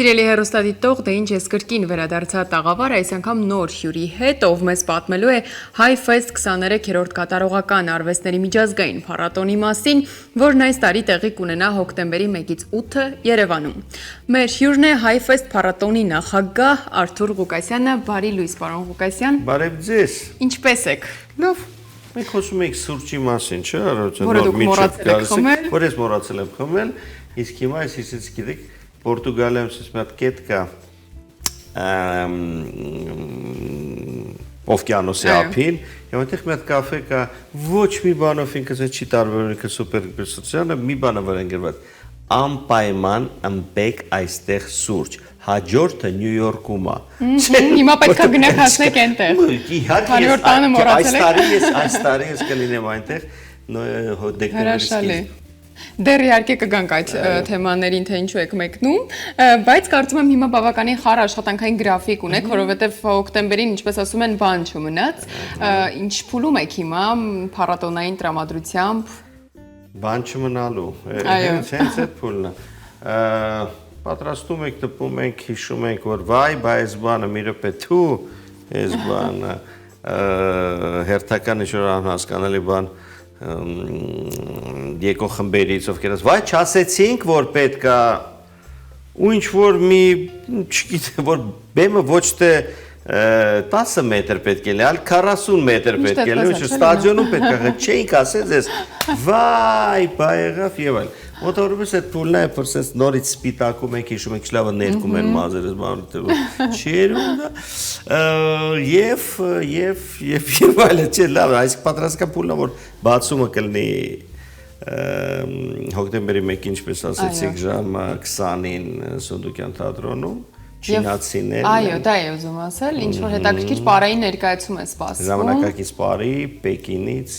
Սիրելի հեռուստադիտող, դե ինչ ես կրկին վերադարձա տաղավար, այս անգամ նոր հյուրի հետ, ով մեզ պատմելու է HiFest 23-րդ կատարողական արվեստների միջազգային փառատոնի մասին, որն այս տարի տեղի կունենա հոկտեմբերի 1-ից 8-ը Երևանում։ Մեր հյուրն է HiFest փառատոնի նախագահ Արթուր Ղուկասյանը։ Բարի լույս, պարոն Ղուկասյան։ Բարև ձեզ։ Ինչպե՞ս եք։ Լավ։ Մենք խոսում ենք սուրճի մասին, չէ՞, Որը դուք մոռացել եք խմել։ Որ ես մոռացել եմ խմել, իսկ հիմա ես գիտեք Պորտուգալիայում մի հատ կետ կա Օվկիանոսի ափին, եւ այնտեղ մի հատ կաֆե կա, ոչ մի բանով ինքս չի տարբերվում, ինքը սուպեր բերսոցիանը, մի բանը վրա գրված անպայման ըմբեք այստեղ սուրճ, հաջորդը Նյու Յորքում է։ Հիմա պետք է գնաք հասնեք այնտեղ։ Իհարկե, այս տարի ես կլինեմ այնտեղ դեկտեմբերի Դեռ իհարկե կգանք այդ թեմաներին, թե ինչու եք մեկնում, բայց կարծում եմ հիմա բավականին խառ աշխատանքային գրաֆիկ ունեք, որովհետև հոկտեմբերին, ինչպես ասում են, բան չմնաց, ինչ փուլում եք հիմա փառատոնային տրամադրությամբ։ Բան չմնալու, հենց այդ փուլն է։ Պատրաստում եք, տպում ենք, հիշում ենք, որ վայ, բայ այս բանը մի րոպե թու, այս բանը հերթական ինչ-որ անհասկանալի բան եկող խմբերից ովքեր ասում, վայ չասեցինք, որ պետք է ու ինչ-որ մի, չգիտեմ, որ բեմը ոչ թե 10 մետր պետք է լինի, այլ 40 մետր պետք է լինի, ստադիոնում պետք է, չէինք ասեց ես, վայ, բայ եղավ եւ այլ։ Մոտավորապես այդ փուլն է, որ sense նորից սպիտակում ենք, հիշում ենք, լավը ներկում են մազերս, բանը չերում եւ այլը, չէ, լավ, այս պատրաստական փուլն է, որ բացումը կլինի հոկտեմբերի 1-ին, ինչպես ասեցիք, ժամը 20-ին Սունդուկյան թատրոնում, չինացիներն։ Այո, դա է ուզում ասել, ինչ որ հետաքրքիր պարային ներկայացում է սպասվում։ Ժամանակակից պարի, Պեկինից։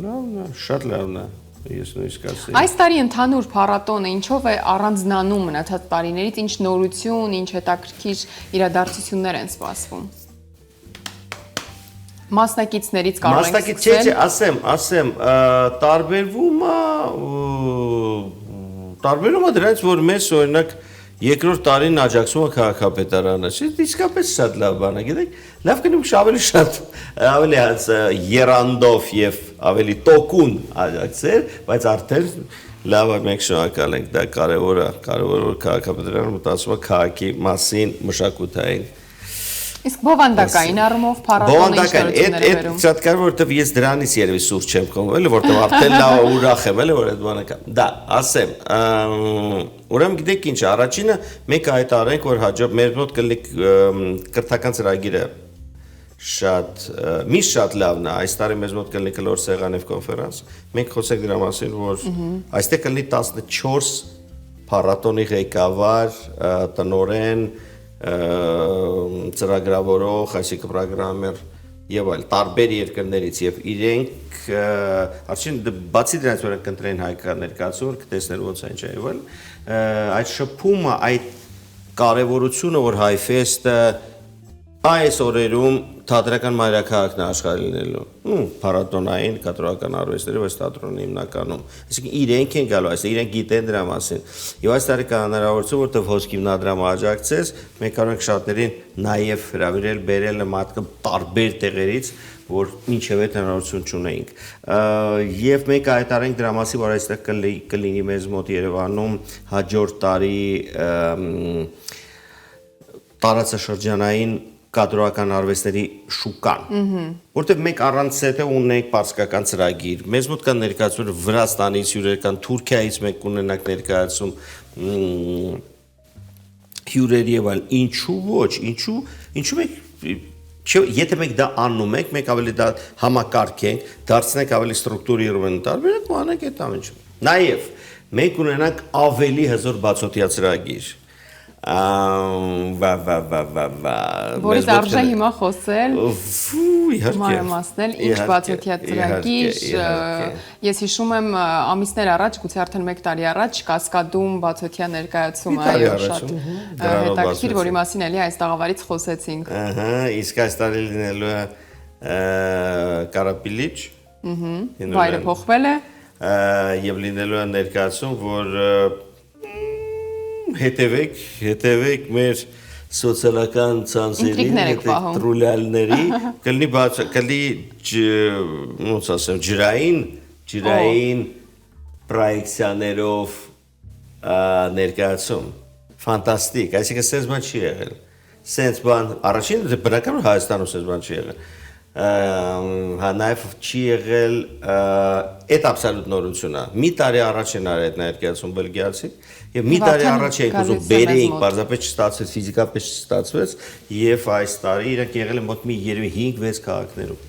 Լավն է, շատ լավն է։ Այս տարի ընդհանուր փառատոնը ինչով է առանձնանում մնացած տարիներից, ինչ նորություն, ինչ հետաքրքիր իրադարձություններ են սպասվում։ Մասնակիցներից կարող ենք սկսել։ Ասեմ, տարբերումը դրանից, որ մեզ օրինակ երկրորդ տարին աջակցում է քաղաքապետարանը, իսկապես շատ լավ բան է, գիտեք, լավ կնում ավելի շատ, ավելի երանդով եւ ավելի տոկուն աջակցել, բայց արդեն լավ է, մենք շնորհակալ ենք, դա կարևոր է, որ քաղաքապետարանը մտածում է քաղաքի մասին, մշակութային։ Իսկ բովանդակային առումով փառատոնը ինչ նորություններ է բերում։ Այդ շատ կարևոր, որովհետև ես դրանից երևի սուրճ չեմ խմել, էլի, որովհետև արդեն լավ ուրախ եմ, էլի, որ այդ բանը կա։ Դա, ասեմ, ուրեմն գիտեք ինչ, առաջինը մենք հայտարարենք, որ հաջող մեր մոտ կլինի կրթական ծրագիրը շատ լավն է, այս տարի մեզ մոտ կլինի կլոր սեղան եւ կոնֆերանս։ Մենք խոսենք դրա մասին, որ այստեղ կլինի 14 փառատոնի ղեկավար, տնօրեն, ծրագրավորող, այսինքն պրոգրամեր եւ այլ տարբեր երկրներից եւ իրենք արդեն բացի դրանից որ կընտրեն հայկական ներկայացում, կտեսնեն ոնց է ինչ է եւ այլ այդ շփումը, այդ կարեւորությունը, որ HiFest-ը այս օրերում թատրական մայրաքաղաքն է աշխարհի լինելու, փառատոնային կատարողական արվեստների, բայց թատրոնի հիմնականում, այսինքն իրենք են գալու, այսինքն իրենք գիտեն դրա մասին։ Եվ այս տարի կա հնարավորություն, որտեղ ոսկի հիմնադրամը աջակցեց, մենք կարող ենք շատերին նաև հրավիրել, բերել մարդկա տարբեր տեղերից, որ ինչևէ հնարավորություն չունեինք։ Եվ մենք հայտարարենք դրա մասին, որ այստեղ կլինի մեզ մոտ Երևանում հաջորդ տարի տարածաշրջանային կադրական արվեստների շուկան, որտեղ մենք առանց սետը ունենք պարսկական ծրագիր, մեզ մոտ կան ներկայացում Վրաստանից հյուրեր կան, Թուրքիայից մենք կունենանք ներկայացում հյուրեր եւ այլ, ինչու ոչ, ինչու մենք եթե մենք դա անում ենք, մենք ավելի դա համակարգենք, դարձնենք ավելի ստրուկտուրირованный տարբերակ ու անենք այդ ամենը։ Նաեւ մենք ունենանք ավելի հզոր բացօթյա ծրագիր։ Որից արժե հիմա խոսել, իհարկե, մանրամասնել, ինչ բացօթյա ծրագիր, ես հիշում եմ ամիսներ առաջ, գուցե արդեն 1 տարի առաջ Կասկադում բացօթյա ներկայացում այո շատ հետաքրքիր, որի մասին էլի այս տաղավարից խոսեցինք։ Իսկ այս տարի լինելու է Կարապիլիչ, վայրը փոխվել է եւ լինելու է ներկայացում, որ հետևեք մեր սոցիալական ցանցերին, տրուլալների, կլինի ոնց ասեմ, ջրային պրոյեկցիաներով ներկայացում։ Ֆանտաստիկ, այսինքն սենց բան չի եղել։ Սենց բան, առաջին բնական Հայաստանում սենց բան չի եղել։ Նաև չի եղել այդ աբսոլյուտ նորությունն է։ Մի տարի առաջ են արել այդ ներկայացում բելգիացի, եւ մի տարի առաջ ենք ուզում բերեինք, պարզապես չստացվեց, ֆիզիկապես չստացվեց, եւ այս տարի իրենք եղել են մոտ մի երևի 5-6 քաղաքներում։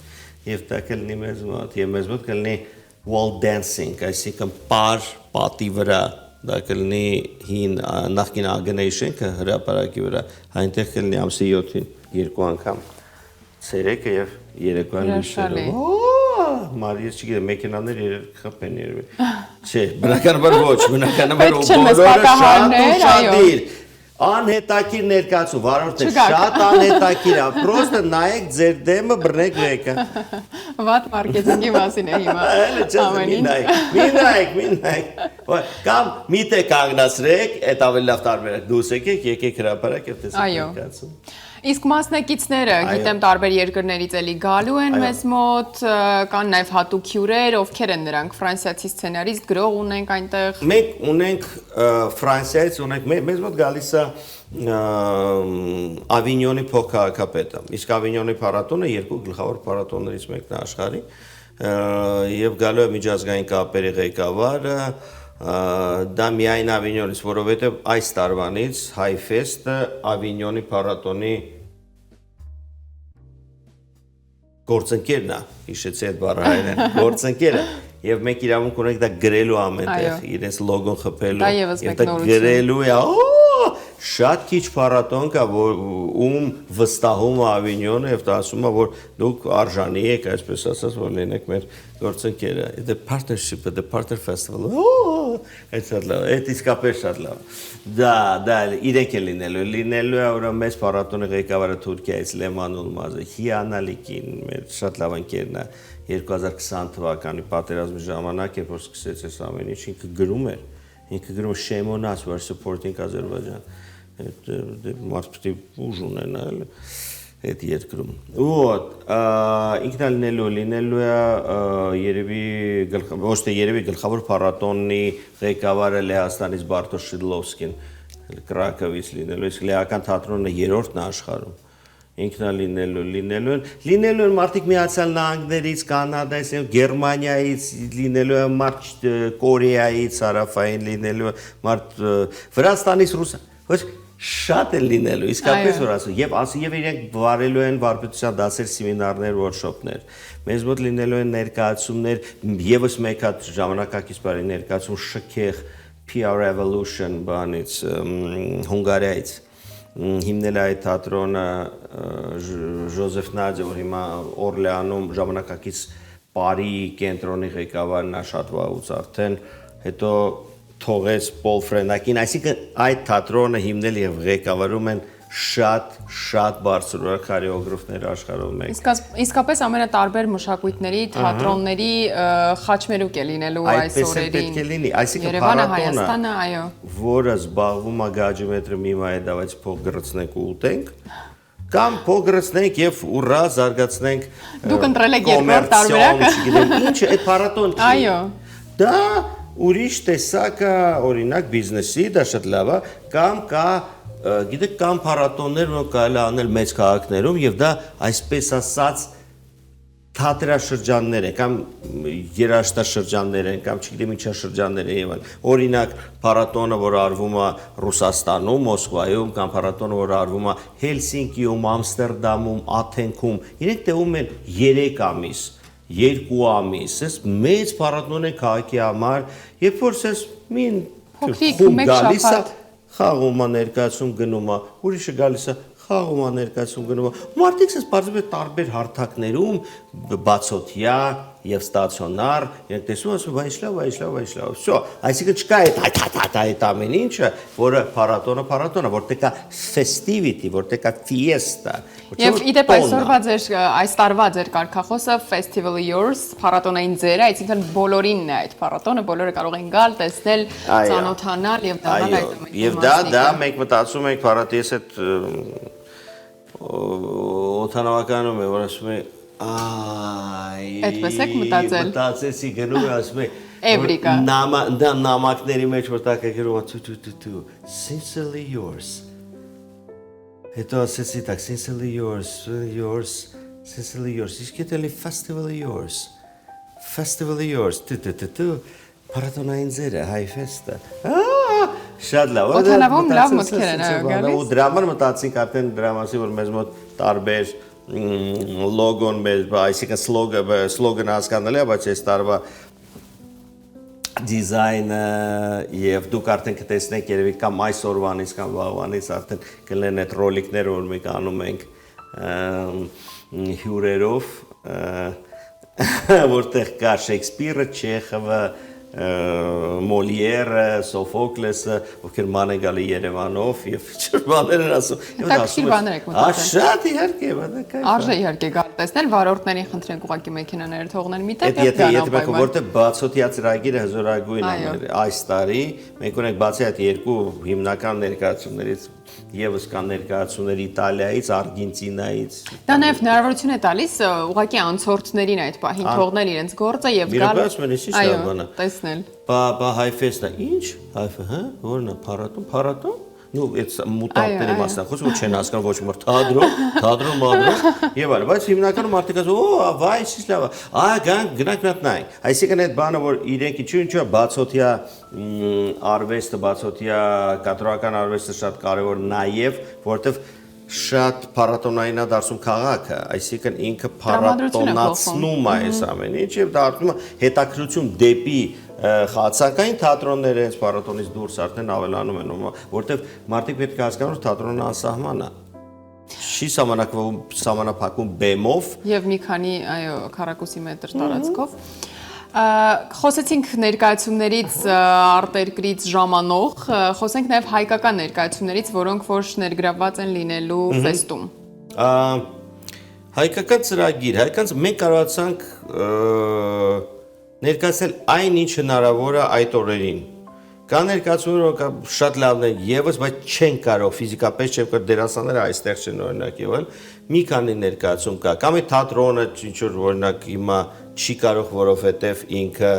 Եվ դա կլինի մեզ մոտ, եւ մեզ մոտ կլինի wall dancing, այսինքն պատի վրա, դա կլինի հին նախկին ԱԳՆ-ի շենքը հրապարակի վրա, այնտեղ կլինի ամսի 7-ին 2 անգամ ցերեկը եւ երեկոյան լույսերով։ Մարիես չգիտեմ, մեքենաներ խփեն երևի։ Չէ, բնականաբար ոչ, բնականաբար բոլորը շատ իր անհետաքիր ներկայացում, վարորդներ, շատ անհետաքիր է, պրոստը նայեք ձեր դեմը, բռնեք վեկը։ Վատ մարքեթինգի մասին է հիմա։ Մի նայեք, կամ մի տե կանգնացրեք, այդ ավելի լավ տարբերակ, դուս եկեք հրապարակ եւ տեսեք ներկայացում։ Իսկ մասնակիցները, գիտեմ, տարբեր երկրներից էլի գալու են մեզ մոտ, կան նաև հատուկ հյուրեր, ովքեր են նրանք, ֆրանսիացի սցենարիստ, գրող ունենք այնտեղ։ Մենք ունենք Ֆրանսիայից, մեզ մոտ գալիս է Ավինյոնի փոխքաղաքապետը։ Իսկ Ավինյոնի փառատոնը երկու գլխավոր փառատոններից մեկն է աշխարհի, եւ գալու է միջազգային կապերի ղեկավարը, դա միայն Ավինյոնից, որովհետև այս տարվանից Հայֆեստը Ավինյոնի փառատոնի գործընկերն է, հիշեցի այդ բառը հայերեն, գործընկերը, եւ մենք իրավունք ունենք դա գրելու ամենտեղ, իրենց լոգոն խփելու, եւ դա գրելու է, շատ քիչ փառատոն կա, ում վստահում է Ավինյոնը եւ դա ասում է, որ դուք արժանի եք, այսպես ասած, որ լինեք մեր գործընկերը։ The partnership, the partner festival։ Այդ շատ լավ, այդ իսկապես շատ լավ։ Դա իրենք է լինելու է, որ մեծ փառատոնի ղեկավարը Թուրքիայից Լեման Ուլմազը, հիանալի կին, մեր շատ լավ ընկերն է, 2020 թվականի պատերազմի ժամանակ, երբ որ սկսեց այս ամեն ինչ, ինքը գրում է shame on us, we're supporting Azerbaijan։ Մարդ պիտի ուժ ունենալ այդ երկրում։ Ինքն լինելու է երևի գլխավոր փառատոնի ղեկավարը Լեհաստանից Բարտոշ Շիդլովսկին, Կրակովից լինելու, իսկ լեհական թատրոնը երրորդն է աշխարհում։ Ինքն լինելու են մարդիկ Միացյալ Նահանգներից, Կանադայից, Գերմանիայից, լինելու է մարդ Կորեայից, հարավային լինելու է մարդ Վրաստանից, Ռուսաստանից, շատ է լինելու, իսկապես որ ասում, եւ իրենք վարելու են վարպետության դասեր, սեմինարներ, workshop-ներ։ Մեզ մոտ լինելու են ներկայացումներ, եւս մեկ հատ ժամանակակից բարի ներկայացում շքեղ PR Evolution բանից Հունգարիայից։ Հիմնել է այդ թատրոնը Ժոզեֆ Նադյը, որ հիմա Օրլեանում ժամանակակից բարի կենտրոնի ղեկավարն է շատ վաղուց արդեն, հետո թողեց Պոլ Ֆրենդակին, այսինքն այդ թատրոնը հիմնել եւ ղեկավարում են շատ բարձրորակ քորեոգրաֆներ աշխարհում մեկ։ Իսկապես ամենատարբեր մշակույթների, թատրոնների խաչմերուկ է լինելու այս օրերին։ Այսինքն Հայաստանը, այո։ Որը զբաղվում է գաջիմետրը մի մայ դավաց փող գրծնենք ու ուտենք, կամ փող գրծնենք եւ ուռա զարգացնենք։ Դուք ընտրել եք երկրորդ տարբերակը։ Չգիտեմ ինչ է, այդ փառատոն չի։ Այո։ Դա ուրիշ տեսակ է, օրինակ բիզնեսի, դա շատ լավ է, կամ կա գիտեք, կամ փառատոններ, որ կարելի է անել մեծ քաղաքներում եւ դա այսպես ասած թատրաշրջաններ են, կամ երաժշտաշրջաններ են, կամ չգիտեմ ինչա շրջաններ են եւ այլն։ Օրինակ փառատոնը, որ արվում է Ռուսաստանում, Մոսկվայում, կամ փառատոնը, որ արվում է Հելսինկիում, Ամստերդամում, Աթենքում, իրենք տևում են 3 ամիս, 2 ամիս, այս մեծ փառատոն է քաղաքի համար, երբ որ ես մին փոքրիկ մեկ շաբաթ խաղում է ներկայացում գնում է, ուրիշը գալիս է խաղում է ներկայացում գնում է։ Մարդիկ ասես բարձրապես տարբեր հարթակներում բացօթյա եւ ստացիոնար, իրենք տեսնում ասում վայ լավ, всё, այսինքն չկա այդ ամեն ինչը, որը փառատոնը, որտեղ կա festivity, որտեղ կա fiesta, Եվ իդեպ այսօրվա այս տարվա ձեր կարգախոսը Festival Yours, փառատոնային ձեր, այսինքն բոլորինն է այդ փառատոնը, բոլորը կարող են գալ, տեսնել, ծանոթանալ եւ դառնալ այդ ամենի մասնիկը։ Եվ դա մենք մտածում ենք փառատոնից այդ օթանավականում է, որ ասում է Այդպես եք մտածել։ Մտածեցի գնում է ասում է Էվրիկա։ նամակների մեջ որ տակ է գրում sincerely yours։ Հետո ասեցի так sincerely yours, իսկ էլի festival yours, փառատոնային ձերը, high fest-ը։ Շատ լավ։ Օթանավում լավ մտքեր են գալիս։ Ու դրա համար մտածենք արդեն դրա մասին, որ մեզ մոտ տարբեր լոգոն մեր, այսինքն սլոգան հասկանալի է, բայց այս տարվա դիզայնը եւ դուք արդեն կտեսնեք երևի կամ այսօրվանից կամ վաղվանից արդեն կլինեն այդ ռոլիկները, որ մենք անում ենք հյուրերով, որտեղ կա Շեքսպիրը, Չեխովը, Մոլիերը, Սոֆոկլեսը, ովքեր ման են գալի Երևանով եւ ճշմարներ են ասում։ Հետաքրքիր բաներ եք մտածել։ Շատ իհարկե, դա Արժե իհարկե գալ տեսնել, վարորդներին խնդրենք ուղղակի մեքենաները թողնել միտեղ եւ Եթե մենք որտեղ բացօթյա ծրագիրը հզորագույն է այս տարի, մենք ունենք բացի այդ երկու հիմնական ներկայացումներից եւս կան ներկայացումներ Իտալիայից, Արգենտինայից։ Դա նաեւ հնարավորություն է տալիս ուղղակի անցորդներին այդ պահին թողնել իրենց գործը եւ գալ։ Այո, տեսնել։ Բա հայֆեստը ինչ? Հայֆը, հա, որն է փառատոն։ Ну, այդ մուտանտների մասն է, խոսքը չեն հասկանում ոչ մոր թատրոն, եւ այլն, բայց հիմնականում մարդիկ ասում, օ, վայ, ինչ լավ է, գնանք նայենք։ Այսինքն այդ բանը, որ իրենք ինչու բացօթյա արվեստը, բացօթյա կադրական արվեստը շատ կարեւոր նաեւ, որովհետեւ շատ փառատոնային է դարձում քաղաքը, այսինքն ինքը փառատոնացնում է այս ամեն ինչ եւ դառնում է հետաքրություն դեպի խաղացակային թատրոնները հենց փառատոնից դուրս արդեն ավելանում են, որտեվ մարդիկ պետք է հասկանան, որ թատրոնը անսահման է։ Չի սահմանափակվում բեմով եւ մի քանի, այո, քառակուսի մետր տարածքով։ Խոսեցինք ներկայացումներից արտերկրից ժամանող, խոսենք նաև հայկական ներկայացումներից, որոնք որ ներգրավված են լինելու ֆեստում։ Հայկական ծրագիր, մենք կարողացանք ներկայացնել այն ինչ հնարավոր է այդ օրերին։ Կա ներկայացումներ, որ շատ լավն են եւս, բայց չեն կարող ֆիզիկապես չեն կարող դերասանները այստեղ չեն օրինակ եւ այլ։ Մի քանի ներկայացում կա։ Կամ այդ թատրոնը ինչ որ օրինակ հիմա չի կարող, որովհետեւ ինքը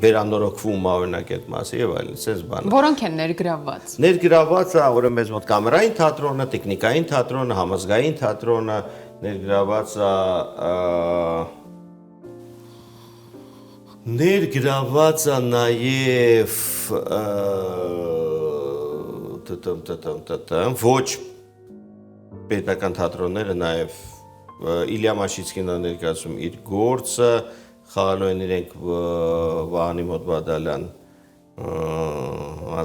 վերանորոգվում է օրինակ այդ մասը եւ այլն, sense բան։ Որոնք են ներգրավված։ Ներգրավված է օրը մեզ մոտ կամերային թատրոնը, տեխնիկային թատրոնը, համազգային թատրոնը, ներգրավված է ներգրավված է նաև ոչ պետական թատրոնները նաև Իլյա Մաշիցկին է ներկայացում իր գործը, խաղալու են իրենք Վահանի մոտ Բադալյան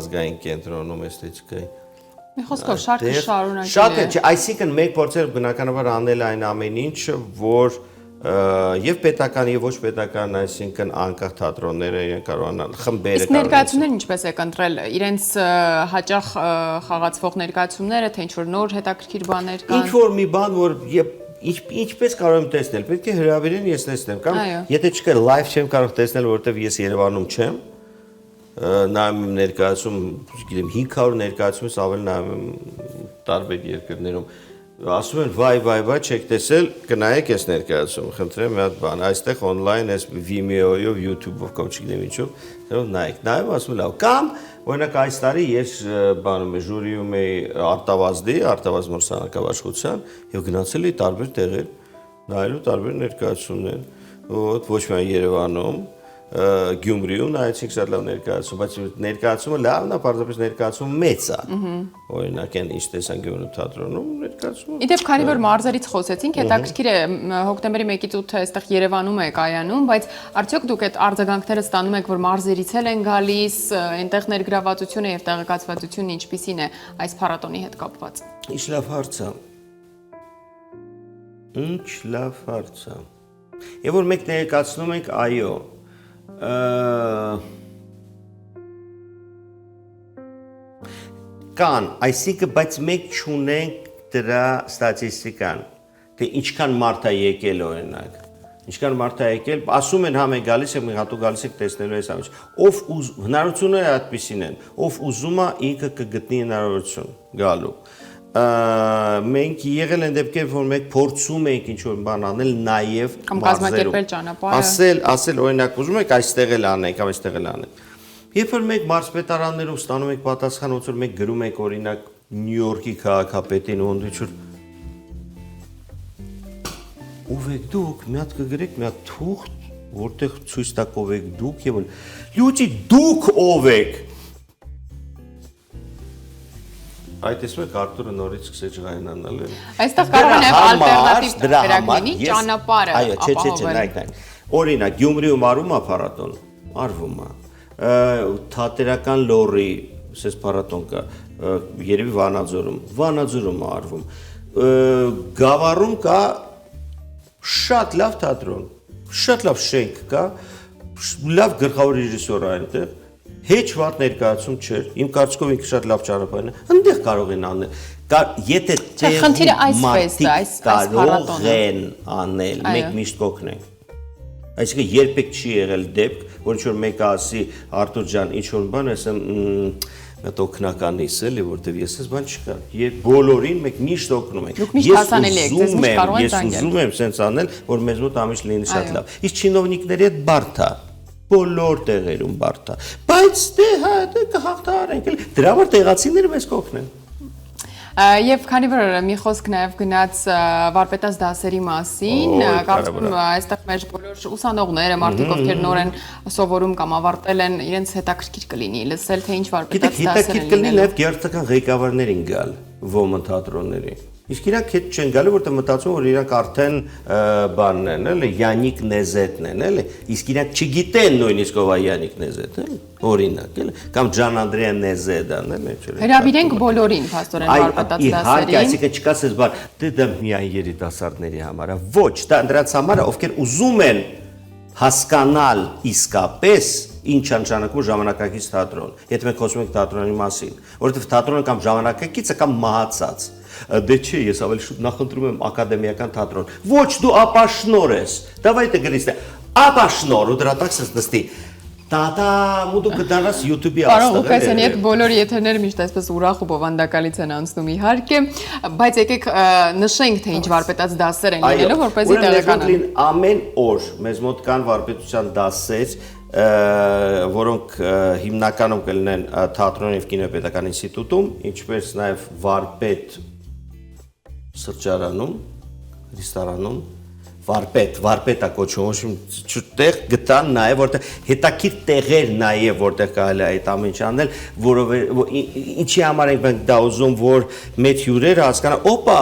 ազգային կենտրոնում էսթետիկայի։ Մի խոսքով շարքը շարունակել է։ Շատ է, այսինքն մենք փորձել բնականաբար անել այն ամեն ինչը, որ եւ պետական եւ ոչ պետական, այսինքն անկախ թատրոնները իրեն կարողանան խմբերը Իսկ ներկայացումներն ինչպես եք ընտրել, իրենց հաճախ խաղացվող ներկայացումները, թե ինչ որ նոր հետաքրքիր բաներ կան։ Ինչ որ մի բան, որ ինչպես կարող եմ տեսնել, պետք է հրավիրեն ես տեսնեմ, կամ եթե չկա լայվ չեմ կարող տեսնել, որովհետեւ ես Երևանում չեմ, նայում եմ ներկայացում, գիտեմ 500 ներկայացումից ավել նայում եմ տարբեր երկրներում ասում են վայ, չեք տեսել, կնայեք այս ներկայացումը, խնդրեմ մի հատ բան, այստեղ on-line այս Vimeo-ով, YouTube-ով կամ չգիտեմ ինչով, դրանով նայեք, նայում ասում լավ, կամ օրինակ այս տարի ես բանում եմ ժյուրիում էի Արտավազդ մրցանակաբաշխության եւ գնացել էի տարբեր տեղեր, նայելու տարբեր ներկայացումներ, ոչ միայն Երևանում, Գյումրիում նայեցինք շատ լավ ներկայացում, բայց ներկայացումը լավն է, պարզապես ներկայացումը մեծ է։ Օրինակ այն ինչ տեսան Գյումրու թատրոնում ներկայացումը։ Իդեպ քանի որ մարզերից խոսեցինք, հետաքրքիր է հոկտեմբերի 1-ից 8-ը այստեղ Երևանում է կայանում, բայց արդյոք դուք այդ արձագանքները ստանում եք, որ մարզերից են գալիս, այնտեղ ներգրավվածությունը եւ տեղեկացվածությունը ինչպիսին է այս փառատոնի հետ կապված։ Ինչ լավ հարց է։ Եվ որ մենք ներկայացնում ենք, այո, կան, այսինքն, բայց մենք չունենք դրա ստատիստիկան, թե ինչքան մարդ է եկել օրինակ, ինչքան մարդ է եկել, ասում են հա մենք գալիս ենք, մենք հատուկ գալիս ենք տեսնելու այս ամենը, ով հնարավորությունները այդպիսին են, ով ուզում է ինքը կգտնի հնարավորություն գալու։ Մենք եղել են դեպքեր, որ մենք փորձում ենք ինչ-որ բան անել նաև կազմակերպել ճանապարհը, ասել օրինակ ուզում եք այստեղ էլ անենք, կամ այստեղ էլ անենք։ Երբ որ մենք մարզպետարաններով ստանում ենք պատասխան, ոնց որ մենք գրում ենք օրինակ Նյու Յորքի քաղաքապետին ու ինչ որ ով եք դուք, մի հատ կգրեք, մի հատ թուղթ, որտեղ ցույց տաք ով եք դուք եւ լուծի դուք ով եք։ Այդ էսու եք Արտուրը նորից սկսեց ջղայնանալ։ Այստեղ կարող է նաև ալտերնատիվ վերակնի ճանապարհը ապահովել։ Չէ։ Օրինակ Գյումրիում արվում է փառատոն, արվում է։ Թատերական լորի, ասես փառատոն կա, երևի Վանաձորում արվում։ Գավառում կա շատ լավ թատրոն, շատ լավ շենք կա, լավ գլխավոր ռեժիսոր է այնտեղ, հեչ վատ ներկայացում չէր, իմ կարծիքով ինքը շատ լավ ճանապարհն է, այնտեղ կարող են անել, եթե մարդիկ կարող են անել, մենք միշտ կօգնենք, այսինքն երբեք չի եղել դեպք, որ ինչ-որ մեկը ասի Արտուր ջան, ինչ-որ բան ասեմ, Մետ օգնականից էլի, որտեվ ես ես բան չկա։ Եվ բոլորին մենք միշտ օգնում ենք։ Ես ուզում եմ սենց անել, որ մեզ մոտ ամիշ լինի շատ լավ։ Իսկ չինովնիկների հետ բարդ է։ Բոլոր տեղերում բարդ է։ Բայց դե հա կհաղթահարենք էլի։ Դրա համար տեղացիները մեզ կօգնեն։ Եվ քանի որ մի խոսք նաև գնաց վարպետաց դասերի մասին, կարծում եմ այստեղ մեր բոլոր ուսանողները, մարդիկ ովքեր նոր են սովորում կամ ավարտել են, իրենց հետաքրքիր կլինի լսել, թե ինչ վարպետաց դասեր են լինելու։ Հետաքրքիր կլինի նաև գեղարվեստական ղեկավարներին գալ ոմն թատրոնների։ Իսկ իրանք հետ չեն գալու, որտեղ մտածում որ իրանք արդեն բանն են, էլի, Յանիկ Նեզետն են, էլի, իսկ իրանք չգիտեն նույնիսկ ով է Յանիկ Նեզետը, էլի, օրինակ, էլի, կամ Ջան Անդրեա Նեզեդան, էլի, չէ՞։ Հրավիրենք բոլորին, փաստորեն վարպետաց դասերին։ Իհարկե, այսինքն չկասես բան, դա միայն երիտասարդների համար է, ոչ, դա նրանց համար է, ովքեր ուզում են հասկանալ իսկապես ինչ նշանակում ժամանակակից թատրոն։ Եթե մենք խոսում ենք թատրոնի մասին, որովհետև թատրոնը կամ ժամանակակից է կամ մահացած։ Դե չէ, ես ավելի շուտ նախընտրում եմ ակադեմիական թատրոն։ Ոչ, դու ապաշնոր ես։ Давайте говорить, ապաշնոր ու դրա տակսս նստի։ Տատա, ու դու կդառնաս YouTube-ի աստղ։ Պարոն Ղուկասյան, այդ բոլոր եթերները միշտ այսպես ուրախ ու բովանդակալից են անցնում իհարկե, բայց եկեք նշենք, թե ինչ վարպետաց դասեր են լինելու, որպեսզի տեղեկանան։ Ամեն օր մեզ մոտ կան վարպետության դասեր, որոնք հիմնականում կլինեն թատրոն եւ կինոպեդական ինստիտուտում, ինչպես նաեւ վարպետ սրճարանում, ռեստորանում, վարպետա կոչվում, չտեղ գտան նաև որտեղ հետաքրքիր տեղեր նաև որտեղ կարելի է այդ ամեն ինչ անել, որովհետև ինչի համար ենք դա ուզում, որ մեծ հյուրերը հասկանան, օպա,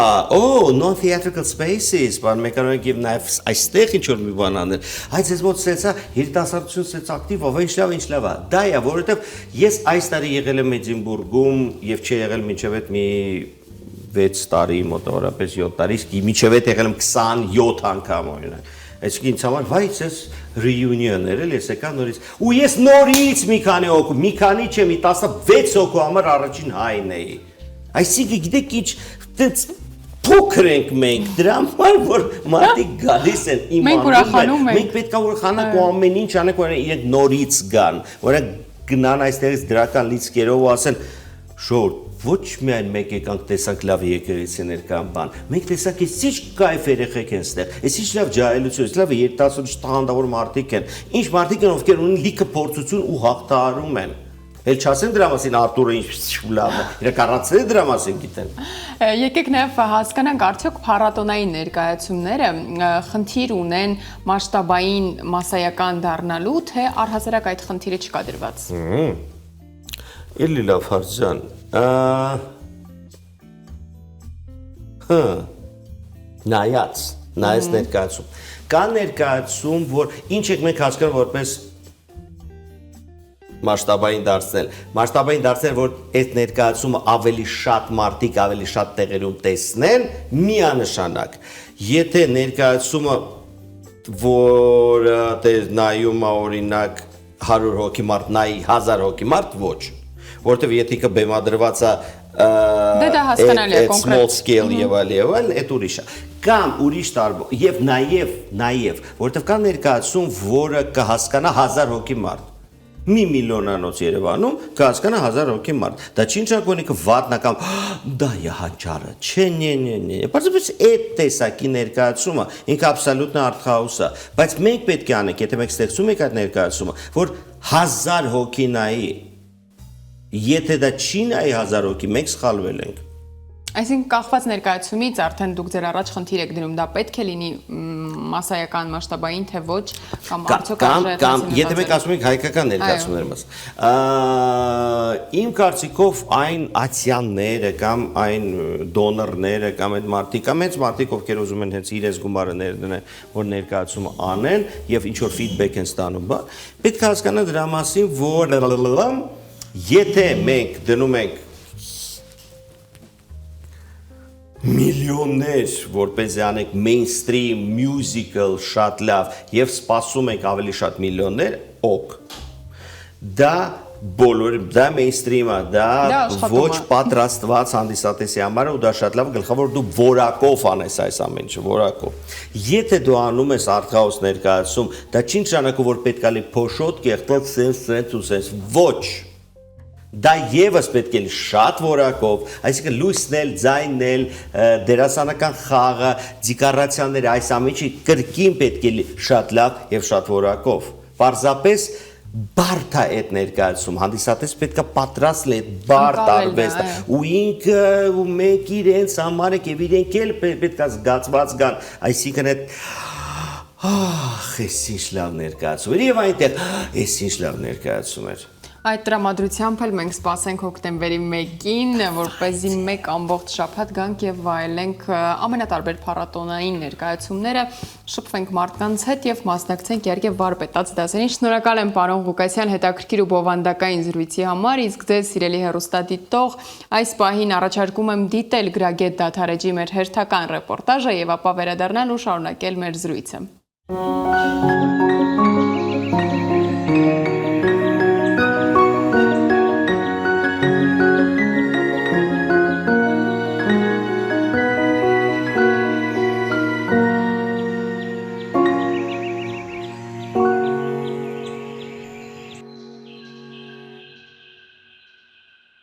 non-theatrical spaces, բան մեկ կարող եւ նաև այստեղ ինչ որ մի բան անել։ Այս ես ոնց սեցա երիտասարդություն սեց ակտիվ, ով ինչ լավ է։ Դա է, որովհետև ես այս տարի եղել եմ Էդինբուրգում եւ չի եղել մինչեւ այդ մի 6 տարի, մոտավորապես 7 տարի, իսկ միջև այդ եղել եմ 27 անգամ օրինակ։ Այսինքն ինձ համար վայց էս reunion-ներ էլ ես եկա նորից։ Ու ես նորից մի քանի հոգու, մի քանի չէ, մի 16 հոգու համար առաջին հայն էի։ Այսինքն գիտեք ինչ, տենց փոքր ենք մենք, դրա համար որ մարդիկ գալիս են իմանում, մենք պետք է ուրախանանք ու ամեն ինչ անենք, որ իրենք նորից գան, որոնք գնան այստեղից դրական լիցքերով ու ասեն շորտ ոչ միայն մեկ եկանք տեսանք լավ եկեղեցիներ կամ բան, մենք տեսանք ինչ կայֆ երեխեք են ստեղ, ինչ լավ ջահելություն, լավ երիտասարդ տաղանդավոր մարդիկ են, ինչ մարդիկ են ովքեր ունեն լիքը փորձություն ու հաղթահարում են։ Էլ չասեմ դրա մասին Արտուրը ինչ լավ է, իրենք առանցել դրա մասին գիտեն։ Եկեք նաև հասկանանք արդյոք փառատոնային ներկայացումները խնդիր ունեն մասշտաբային մասսայական դառնալու, թե առհասարակ այդ խնդիրը չկա դրված։ Էլի լավ հարց ջան։ Նայած ներկայացում։ Կա ներկայացում, որ ինչ եք մենք հասկանում որպես մասշտաբային դարձնել, որ այդ ներկայացումը ավելի շատ մարդիկ, ավելի շատ տեղերում տեսնեն, միանշանակ։ Եթե ներկայացումը որ նայում է օրինակ 100 հոգի մարդ նայի 1000 հոգի մարդ ոչ, որովհետև եթե կա բեմադրված է դա հասկանալի է small scale եւ այլ, այդ ուրիշ է։ Կամ ուրիշ տարբեր եւ նաեւ, որովհետև կա ներկայացում, որը կհասկանա 1000 հոգի մարդ։ Մի միլիոնանոց Երևանում կհասկանա 1000 հոգի մարդ։ Դա չի նշանակում որ վատնա կամ դա է հանճարը։ Չէ, Պարզապես այդ տեսակի ներկայացումը ինքը աբսոլյուտ արտխաուս է, բայց մենք պետք է անենք, եթե մենք ստեղծում ենք այդ ներկայացումը, որ 1000 հոգի նայի։ Եթե դա չի նայի 1000 հոգի, մենք սխալվել ենք։ Այսինքն կախված ներկայացումից արդեն դուք ձեր առաջ խնդիր եք դնում, դա պետք է լինի մասսայական մասշտաբային թե ոչ, կամ արդյոք կամ եթե մենք ասում ենք հայկական ներկայացումների մաս։ Իմ կարծիքով այն ացյանները կամ այն դոնորները կամ այդ մարդիկ, կամ հենց մարդիկ, ովքեր ուզում են հենց իրենց գումարը ներդնեն, որ ներկայացումը անեն եւ ինչ որ ֆիդբեք են ստանում, պետք է հասկանալ դրա մասին, որ եթե մենք դնում ենք միլիոններ, որպես անենք mainstream musical շատ լավ եւ սպասում ենք ավելի շատ միլիոններ, օք։ Դա բոլոր դա mainstream-ը, դա ոչ պատրաստված հանդիսատեսի համար ու դա շատ լավ գլխավոր դու որակով անես այս ամեն ինչը, որակով։ Եթե դու անում ես արտխաուս ներկայացում, դա չի նշանակում որ պետք է լինի փոշոտ կեղտած սենց ոչ։ Դա եւս պետք է շատ որակով, այսինքն լույսնել, ձայնել, դերասանական խաղը, դեկորացիաները, այս ամենի կրկին պետք է շատ լավ եւ շատ որակով։ Պարզապես բարդ է այդ ներկայացում, հանդիսատես պետք է պատրաստ լինի բարդ արվեստ ու ինքը ու մենք իրենց համար եք եւ իրենք էլ պետք է զգացված գան, այսինքն այդ այս ինչ լավ ներկայացում էր եւ այնտեղ այս ինչ լավ ներկայացում էր։ Այդ տրամադրությամբ էլ մենք սպասենք հոկտեմբերի 1-ին, որպեսզի մեկ ամբողջ շաբաթ գանք եւ վայելենք ամենատարբեր փառատոնային ներկայացումները, շփվենք մարդկանց հետ եւ մասնակցենք իհարկե վարպետաց դասերին։ Շնորհակալ եմ պարոն Ղուկասյան հետաքրքիր ու բովանդակային զրույցի համար, իսկ ձեզ սիրելի հեռուստադիտող այս պահին առաջարկում եմ դիտել Գրագետ Դադարեջի մեր հերթական ռեպորտաժը եւ ապա վերադառնալ ու շարունակել մեր զրույցը։